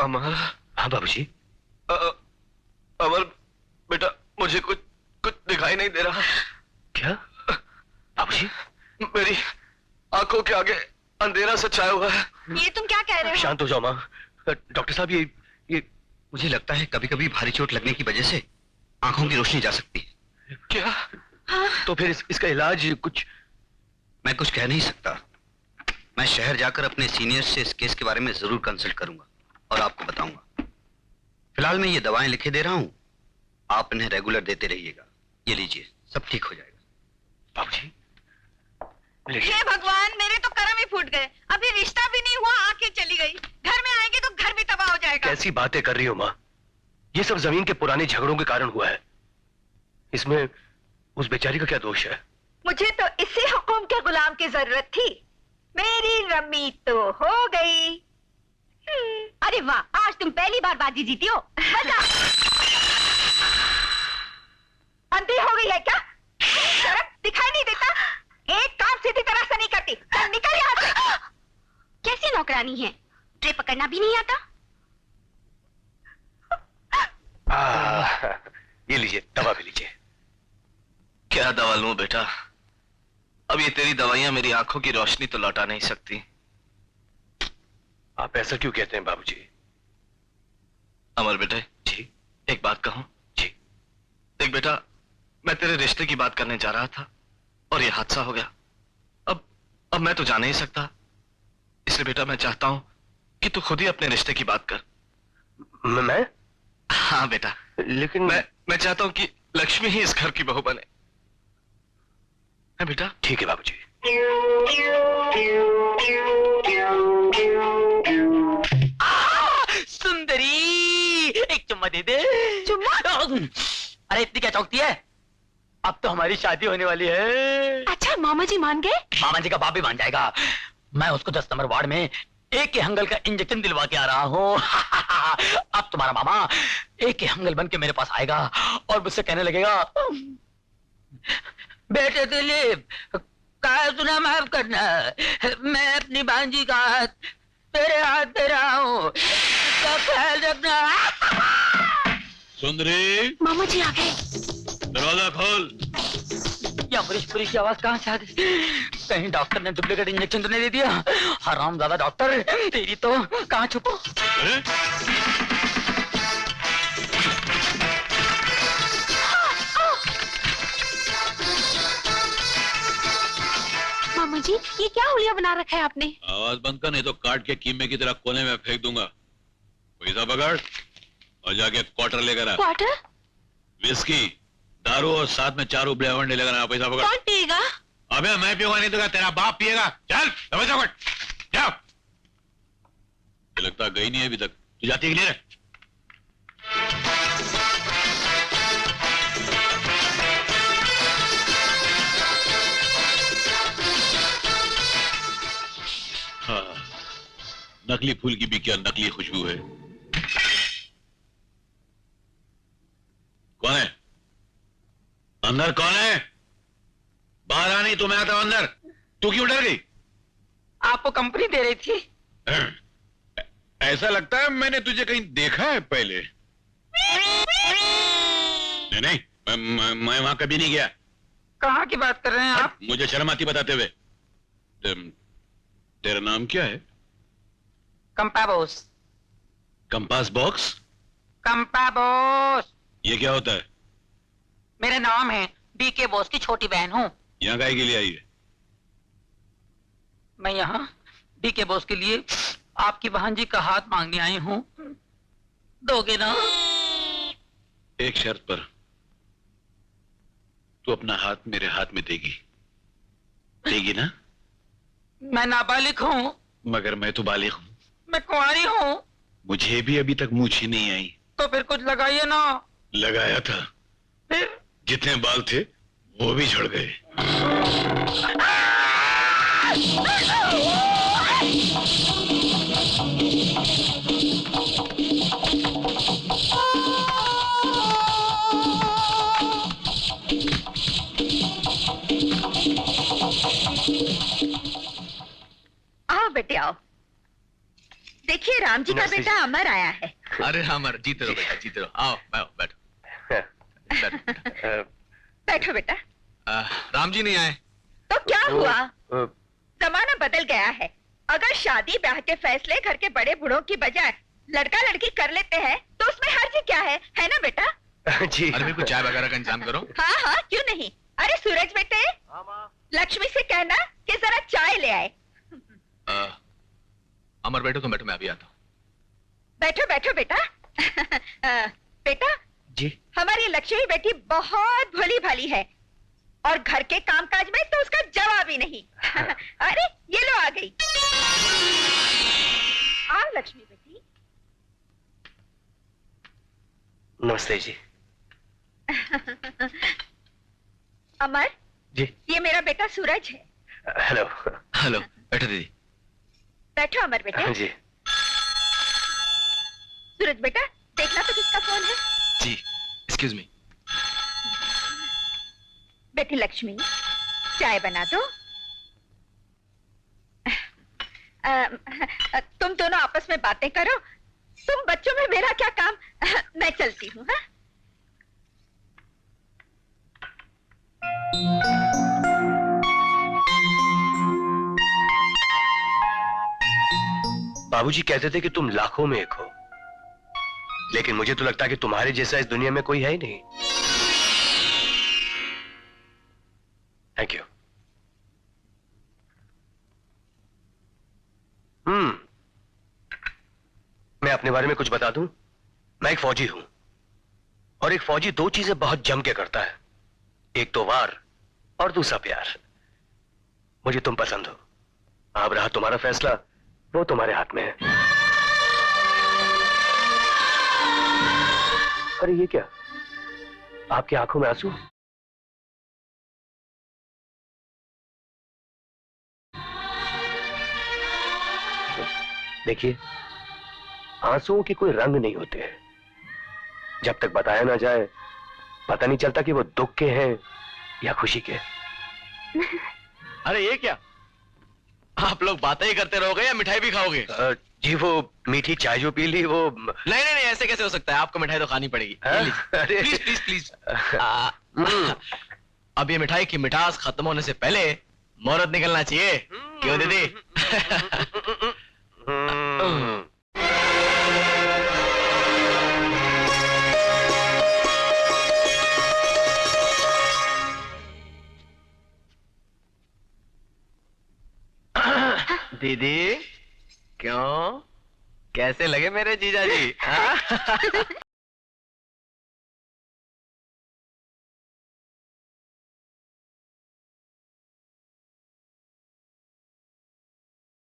अमर। हाँ बाबूजी। अमर बेटा, मुझे कुछ कुछ दिखाई नहीं दे रहा। क्या बाबूजी? मेरी आंखों के आगे अंधेरा सा छाया हुआ है। ये तुम क्या कह रहे हो? शांत हो जाओ माँ। डॉक्टर साहब, ये मुझे लगता है कभी कभी भारी चोट लगने की वजह से आंखों की रोशनी जा सकती है। क्या? हाँ? तो फिर इसका इलाज कुछ? मैं कुछ कह नहीं सकता। मैं शहर जाकर अपने सीनियर से इस केस के बारे में जरूर कंसल्ट करूंगा और आपको बताऊंगा। फिलहाल मैं ये दवाएं लिखे दे रहा हूं, आप इन्हें रेगुलर देते रहिएगा। ये लीजिए, सब ठीक हो जाएगा। बाबूजी, हे भगवान, मेरे तो कर्म ही फूट गए। अभी रिश्ता भी नहीं हुआ, आंखें चली गई। घर में आएंगे तो घर भी तबाह हो जाएगा। कैसी बातें कर रही हो माँ? ये सब जमीन के पुराने झगड़ों के कारण हुआ है। इसमें उस बेचारी का क्या दोष है? मुझे तो इसी हुक्म के गुलाम की जरूरत थी। मेरी रम्मी तो हो गई। अरे वाह, आज तुम पहली बार बाजी जीती हो। मजा। अंधी हो गई है क्या? शर्म दिखाई नहीं देता? एक काम सीधी तरह से नहीं करती। चल निकल यहाँ से। कैसी नौकरानी है, ट्रे पकड़ना भी नहीं आता? ये लीजिए, दवा भी लीजिए। क्या दवा लूं बेटा? अब ये तेरी दवाइयां मेरी आंखों की रोशनी तो लौटा नहीं सकती। आप ऐसा क्यों कहते हैं बाबूजी? अमर बेटे जी। एक बात कहूं? जी। देख बेटा, मैं तेरे रिश्ते की बात करने जा रहा था और ये हादसा हो गया। अब मैं तो जा नहीं सकता, इसलिए बेटा मैं चाहता हूं कि तू खुद ही अपने रिश्ते की बात कर। मैं? हाँ बेटा, लेकिन मैं चाहता हूं कि लक्ष्मी ही इस घर की बहू बने। है बेटा? ठीक है बाबूजी। सुंदरी, एक चुम्मा दे दे। चुम्मा? अरे इतनी क्या चौकती है? अब तो हमारी शादी होने वाली है। अच्छा, मामा जी मान गए? मामा जी का बाप भी मान जाएगा। मैं उसको 10 नंबर वार्ड में एक के हंगल का इंजेक्शन दिलवा के आ रहा हूँ। अब तुम्हारा मामा एक के हंगल बन के मेरे पास आएगा और मुझसे कहने लगेगा, बेटे दिलीप, कहा सुना माफ करना, मैं अपनी भांजी का हाथ तेरे हाथ दे रहा हूँ, इसका ख्याल रखना। सुंदरी, मामा जी आ गए। दरवाजा खोल। या पुलिस की आवाज कहाँ से आ गई? कहीं डॉक्टर ने डुप्लीकेट इंजेक्शन तो नहीं दे दिया? हरामजादा डॉक्टर, तेरी तो कहाँ छुपो। अरे? मामा जी, ये क्या हुलिया बना रखा है आपने? आवाज बंद कर, नहीं तो काट के कीमे की तरह कोने में फेंक दूंगा। पैसा पकड़ और जाके क्वार्टर लेकर आ। क्वार्टर? विस्की, दारू और साथ में 4 उबले अंडे लेकर आ। पैसा पकड़। कौन पिएगा? अबे मैं पीऊंगा नहीं तो तेरा बाप पिएगा। चल पैसा पकड़, जाओ। लगता गई नहीं अभी तक। तू जाती है कि नहीं रे? हाँ, नकली फूल की भी क्या नकली खुशबू है। कौन है अंदर? कौन है? बाहर आ, नहीं तो मैं आता हूं अंदर। तू क्यों डर गई? आपको कंपनी दे रही थी। ऐसा लगता है मैंने तुझे कहीं देखा है पहले। नहीं, मैं वहां कभी नहीं गया। कहाँ की बात कर रहे हैं आप? मुझे शर्म आती बताते हुए। तेरा नाम क्या है? कंपाबोस। Compass box? कंपाबोस ये क्या होता है? मेरा नाम है, बीके बोस की छोटी बहन हूँ। यहाँ काहे के लिए आई है? मैं यहाँ बीके बोस के लिए आपकी बहन जी का हाथ मांगने आई हूँ, दोगे ना? एक शर्त पर। तू अपना हाथ मेरे हाथ में देगी, देगी ना? मैं नाबालिग हूँ। मगर मैं तो बालिग हूँ। मैं कुंवारी हूँ। मुझे भी अभी तक मूंछ ही नहीं आई। तो फिर कुछ लगाइए ना। लगाया था, फिर जितने बाल थे वो भी झड़ गए। आओ बेटे आओ। देखिए राम जी का नमस्ते बेटा अमर आया है। अरे अमर, जीते रहो बेटा, जीते रहो। आओ बैठो बैठो। बैठो बेटा। राम जी नहीं आए? तो क्या हुआ? वो, जमाना बदल गया है। अगर शादी ब्याह के फैसले घर के बड़े बूढ़ों की बजाय लड़का लड़की कर लेते हैं तो उसमें हर्ज क्या है ना बेटा? जी अरे मेरे को चाय वगैरह का इंतजाम करो। हाँ हाँ क्यों नहीं। अरे सूरज बेटे, लक्ष्मी से कहना कि जरा चाय ले आए। अमर बैठो, तुम बैठो, मैं अभी आता हूँ। बैठो बैठो बेटा। बेटा जी हमारी लक्ष्मी बेटी बहुत भोली भाली है और घर के कामकाज में तो उसका जवाब ही नहीं। अरे ये लो आ गई। आओ लक्ष्मी बेटी। नमस्ते जी। अमर, जी ये मेरा बेटा सूरज है। हेलो। हेलो, बैठो दीदी। बैठो अमर बेटा। जी सूरज बेटा देखना तो किसका फोन है। जी एक्सक्यूज मी। बेटी लक्ष्मी चाय बना दो। तुम दोनों आपस में बातें करो। तुम बच्चों में मेरा क्या काम। मैं चलती हूँ। हाँ? बाबूजी कहते थे कि तुम लाखों में एक हो, लेकिन मुझे तो लगता है कि तुम्हारे जैसा इस दुनिया में कोई है ही नहीं। Thank you. मैं अपने बारे में कुछ बता दूं? मैं एक फौजी हूं, और एक फौजी दो चीजें बहुत जम के करता है, एक तो वार और दूसरा प्यार। मुझे तुम पसंद हो। अब रहा तुम्हारा फैसला, वो तुम्हारे हाथ में है। अरे ये क्या, आपकी आंखों में आंसू? देखिए, आंसुओं के कोई रंग नहीं होते हैं। जब तक बताया ना जाए पता नहीं चलता कि वो दुख के हैं या खुशी के। अरे ये क्या, आप लोग बातें ही करते रहोगे या मिठाई भी खाओगे? जी वो मीठी चाय जो पी ली वो। नहीं नहीं नहीं, ऐसे कैसे हो सकता है? आपको मिठाई तो खानी पड़ेगी। अरे प्लीज प्लीज प्लीज। अब ये मिठाई की मिठास खत्म होने से पहले मुहूर्त निकलना चाहिए, क्यों दीदी? दीदी क्यों, कैसे लगे मेरे जीजा जी?